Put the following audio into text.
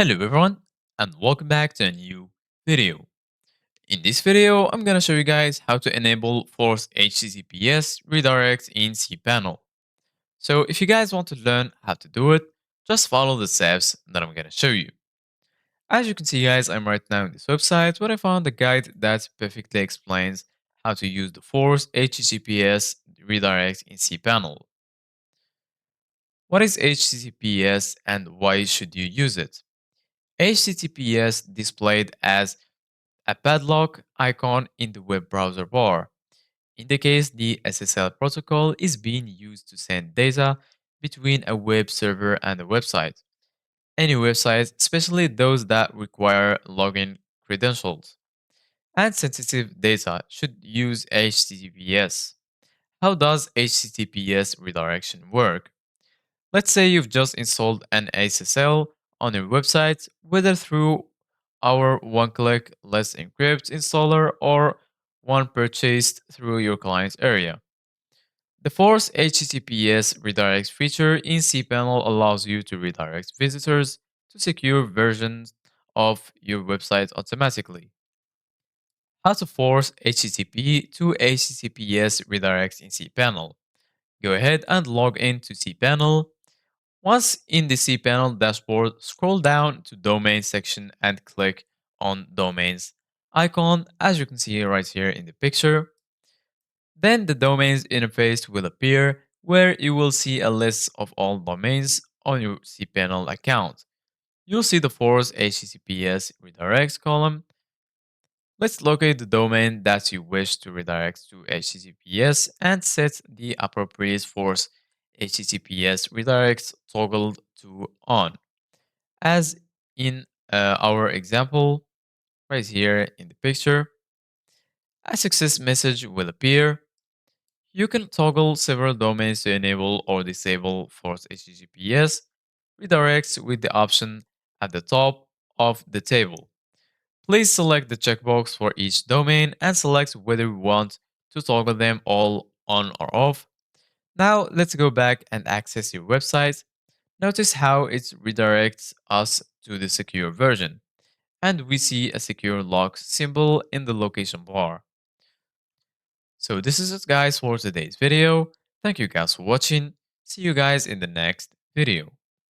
Hello everyone and welcome back to a new video. In this video, I'm gonna show you guys how to enable forced HTTPS redirects in cPanel. So if you guys want to learn how to do it, just follow the steps that I'm gonna show you. As you can see guys, I'm right now in this website where I found a guide that perfectly explains how to use the forced HTTPS redirects in cPanel. What is HTTPS and why should you use it? HTTPS displayed as a padlock icon in the web browser bar indicates the SSL protocol is being used to send data between a web server and a website. Any websites, especially those that require login credentials and sensitive data, should use HTTPS. How does HTTPS redirection work? Let's say you've just installed an SSL on your website, whether through our one-click Let's Encrypt installer or one purchased through your client's area. The Force HTTPS redirects feature in cPanel allows you to redirect visitors to secure versions of your website automatically. How to force HTTP to HTTPS redirects in cPanel. Go ahead and log in to cPanel. Once in the cPanel dashboard, scroll down to Domain section and click on Domains icon as you can see right here in the picture. Then the Domains interface will appear where you will see a list of all domains on your cPanel account. You'll see the Force HTTPS redirects column. Let's locate the domain that you wish to redirect to HTTPS and set the appropriate Force HTTPS redirects toggled to on. As in our example right here in the picture, a success message will appear. You can toggle several domains to enable or disable Force HTTPS redirects with the option at the top of the table. Please select the checkbox for each domain and select whether you want to toggle them all on or off. Now let's go back and access your website. Notice how it redirects us to the secure version. And we see a secure lock symbol in the location bar. So this is it guys for today's video. Thank you guys for watching. See you guys in the next video.